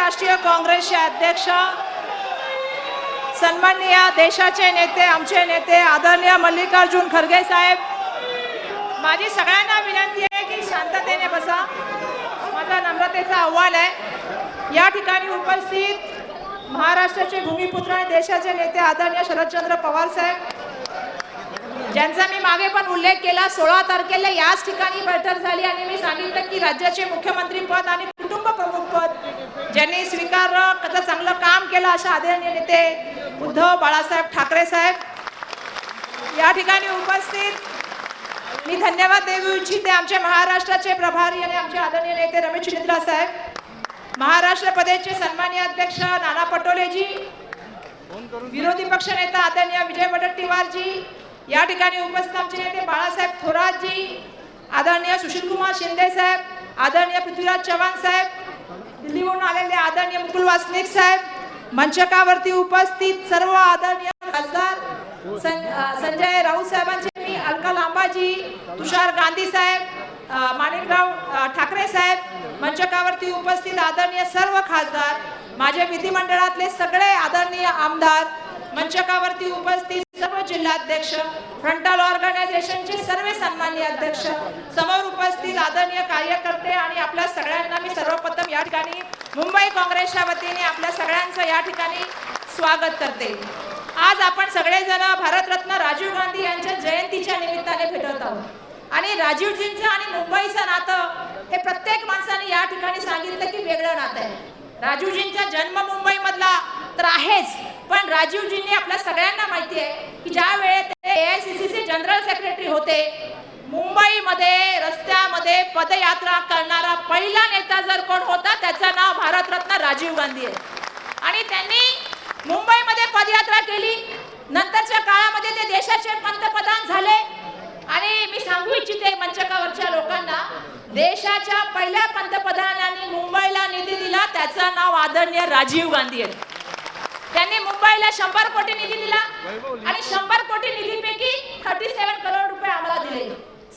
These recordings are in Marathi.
राष्ट्रीय काँग्रेसचे अध्यक्ष, सन्माननीय देशाचे नेते, आमचे नेते आदरणीय मल्लिकार्जुन खरगे साहेब, माझी सगळ्यांना विनंती आहे की शांततेने बसा. माझा नम्रतेचा आव्हान आहे. या ठिकाणी उपस्थित महाराष्ट्राचे भूमिपुत्र आणि देशाचे नेते आदरणीय शरदचंद्र पवार साहेब, ज्यांचा मी मागे पण उल्लेख केला. 16 तारखेला याच ठिकाणी बैठक झाली आणि मी सांगितलं की राज्याचे मुख्यमंत्री पद आणि कुटुंब प्रमुख पद ज्यांनी स्वीकारलं, कसं चांगलं काम केलं अशा आदरणीय नेते उद्धव बाळासाहेब ठाकरे साहेब या ठिकाणी उपस्थित. मी धन्यवाद देऊ इच्छिते आमचे महाराष्ट्राचे प्रभारी आणि आमचे आदरणीय नेते रमेश चिंद्रा साहेब, महाराष्ट्र प्रदेशचे सन्माननीय अध्यक्ष नाना पटोलेजी, विरोधी पक्ष नेता आदरणीय विजय वडेट्टीवार जी, या ठिकाणी उपस्थित आमचे नेते बाळासाहेब थोरात जी, आदरणीय सुशीलकुमार शिंदे साहेब, आदरणीय पृथ्वीराज चव्हाण साहेब, दिल्लीहून आलेले आदरणीय मुकुल वासनिक साहेब, मंचकावरती उपस्थित सर्व आदरणीय खासदार संजय राऊत साहेबांचे मी, अलका लांबाजी, तुषार गांधी साहेब, माणिकराव ठाकरे साहेब, मंचकावरती उपस्थित आदरणीय सर्व खासदार, माझे विधिमंडळातले सगळे आदरणीय आमदार, मंचकावरती उपस्थित सर्व जिल्हाध्यक्ष, फ्रंटल ऑर्गनायझेशनचे सर्व सन्माननीय अध्यक्ष, समोर उपस्थित आदरणीय कार्यकर्ते आणि आपल्या सगळ्यांना मी सर्वप्रथम या ठिकाणी मुंबई काँग्रेसच्या वतीने आपल्या सगळ्यांचं या ठिकाणी स्वागत करते. आज आपण सगळेजण भारतरत्न राजीव गांधी यांच्या जयंतीच्या निमित्ताने भेटत आहोत आणि राजीवजींचं आणि मुंबईचं नातं हे प्रत्येक माणसाने या ठिकाणी सांगितलं की वेगळं नातं आहे. राजीवजींचा जन्म मुंबईमधला तर आहेच, पण राजीवजींनी आपल्या सगळ्यांना माहिती आहे की ज्या वेळेत ते AICCचे जनरल सेक्रेटरी होते, मुंबईमध्ये रस्त्यामध्ये पदयात्रा करणारा पहिला नेता जर कोण होता त्याचं नाव भारतरत्न राजीव गांधी आहे. आणि त्यांनी मुंबईमध्ये पदयात्रा केली. नंतरच्या काळामध्ये ते देशाचे पंतप्रधान झाले आणि मी सांगू इच्छिते मंचकावरच्या लोकांना, देशाच्या पहिल्या पंतप्रधानांनी मुंबईला निधी दिला त्याचं नाव आदरणीय राजीव गांधी आहे. त्यांनी मुंबईला 100 कोटी निधी दिला आणि 100 कोटी निधीपैकी 37 करोड रुपये आम्हाला दिले.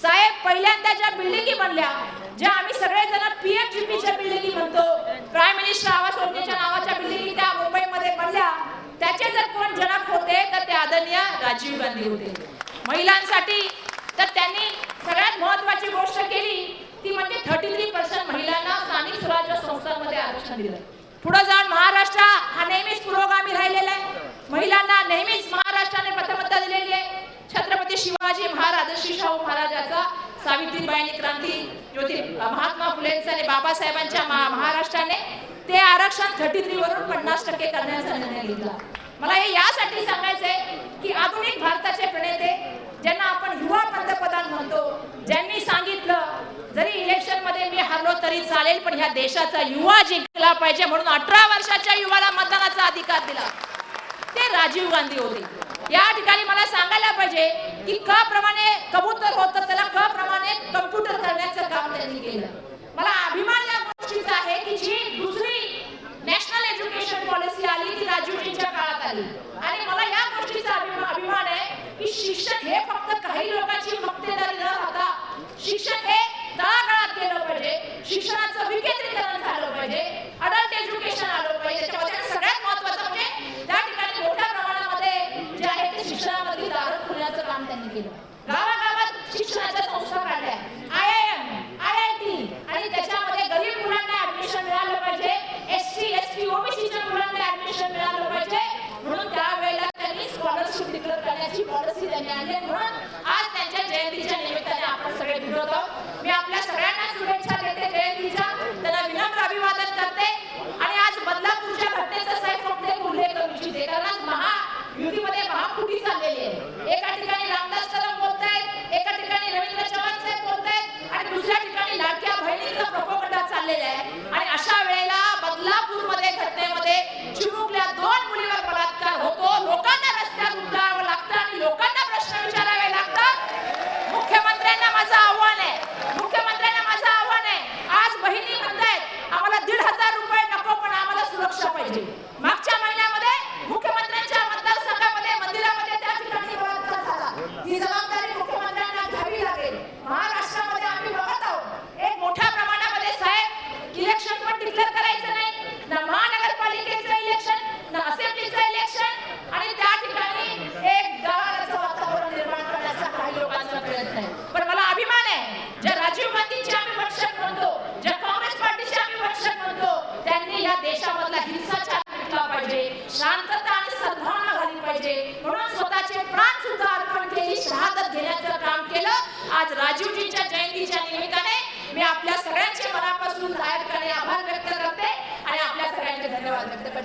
साहेब, पहिल्यांदा ज्या बिल्डिंगी बनल्या, ज्या आम्ही सगळेजण PMGPच्या बिल्डिंगी म्हणतो, प्राईम मिनिस्टर आवास योजनेच्या नावाच्या बिल्डिंगी त्या मुंबईमध्ये बनल्या, त्याचे जर कोण जनक होते तर ते आदरणीय राजीव गांधी होते. महिलांसाठी तर त्यांनी सगळ्यात महत्त्वाची गोष्ट केली ती म्हणजे 33% महिलांना स्थानिक स्वराज्य संस्थांमध्ये आरक्षण दिलं. पुढे जाऊन महाराष्ट्र हा नेहमीच पुरोगामी राहिलेला आहे. महिलांना नेहमीच महाराष्ट्राने प्रथमता दिलेली आहे. छत्रपती शिवाजी महाराज, श्री शाहू महाराजाचा, सावित्रीबाईंनी क्रांती ज्योती, महात्मा फुलेंचा आणि बाबासाहेबांच्या महाराष्ट्राने ते आरक्षण 33 वरून 50% करण्याचा निर्णय घेतला. मला हे यासाठी सांगायचंय की आधुनिक भारताचे प्रणेते, ज्यांना आपण युवा पंतप्रधान म्हणतो, ज्यांनी सांगितलं जरी इलेक्शन मध्ये मी हारलो तरी चालेल पण ह्या देशाचा युवा जिंकला पाहिजे, म्हणून 18 वर्षाच्या युवाला मतदानाचा अधिकार दिला, ते राजीव गांधी होते. या ठिकाणी मला सांगायला पाहिजे की क प्रमाणे कबूतर होतं त्याला क प्रमाणे कम्प्युटर करण्याचं काम त्यांनी केलं. मला अभिमान या गोष्टीचा आहे की जी दुसरी नॅशनल एज्युकेशन पॉलिसी आली ती राजीवजींच्या काळात आली आणि मला या गोष्टीचा अभिमान आहे की शिक्षक हे फक्त काही लोकांची मक्तेदारी न राहता शिक्षक हे तळागाळात गेलं पाहिजे, शिक्षणाचं विकेंद्रीकरण झालं पाहिजे, अडल्ट एज्युकेशन आलं पाहिजे. त्याच्यामध्ये सगळ्यात महत्त्वाचं म्हणजे त्या ठिकाणी मोठ्या प्रमाणामध्ये जे आहे ते शिक्षणामध्ये दारं खुलण्याचं काम त्यांनी केलं. गावागावात शिक्षणाच्या संस्था काढल्या, IIM, IIT आणि त्याच्यामध्ये गरीब मुलांना ऍडमिशन मिळालं पाहिजे, SC, ST, OBCच्या मुलांना ऍडमिशन मिळालं पाहिजे, म्हणून त्यावेळेला त्यांनी स्कॉलरशिप डिक्लेअर करण्याची पॉलिसी त्यांनी आणली. म्हणून आज त्यांच्या जयंतीच्या निमित्ताने आपण सगळे भेटत आहोत. मी आपल्या सगळ्यांना शुभेच्छा देते जयंतीच्या, त्यांना विनम्र अभिवादन करते आणि आज बदलापूरच्या घटनेचा साहेब फक्त एक उल्लेख करू इच्छिते, कारण आज महायुतीमध्ये महाफुटी चाललेली आहे. एका ठिकाणी रामदास कदम बोलतायत, एका ठिकाणी रवींद्र चव्हाण साहेब बोलतायत आणि दुसऱ्या ठिकाणी लाडक्या बहिणींचा प्रोपगंडा चाललेला आहे. आणि अशा वेळेला बदलापूरमध्ये घटनेमध्ये चिमुकल्या 2 मुलीवर बलात्कार होतो, लोकांना रस्त्यावर उतरावं लागतं आणि लोकांना प्रश्न विचारावे लागतात. मुख्यमंत्र्यांना माझं आव्हान आहे, आज बहिणी म्हणतायत आम्हाला 1,500 रुपये नको पण आम्हाला सुरक्षा पाहिजे. मागच्या महिन्यामध्ये मुख्यमंत्र्यांच्या मतदारसंघामध्ये मंदिरामध्ये त्या ठिकाणी बलात्कार झाला, ही जबाबदारी मुख्यमंत्र्यांना घ्यावी लागेल. महाराष्ट्रामध्ये आम्ही बघत आहोत एक मोठ्या प्रमाणामध्ये साहेब इलेक्शन पण डिक्लेअर करायचं नाही ना,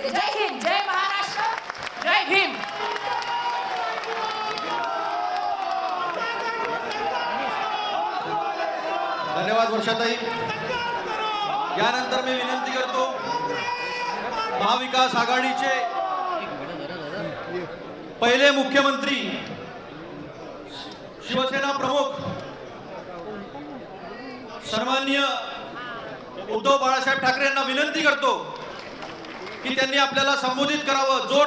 करते. जय हिंद, जय महाराष्ट्र, जय भीम. धन्यवाद वर्षाताई. यानंतर मी विनंती करतो महाविकास आघाडीचे पहिले मुख्यमंत्री शिवसेना प्रमुख सन्माननीय उद्धव बाळासाहेब ठाकरे यांना विनंती करतो की त्यांनी आपल्याला संबोधित करावं. जोर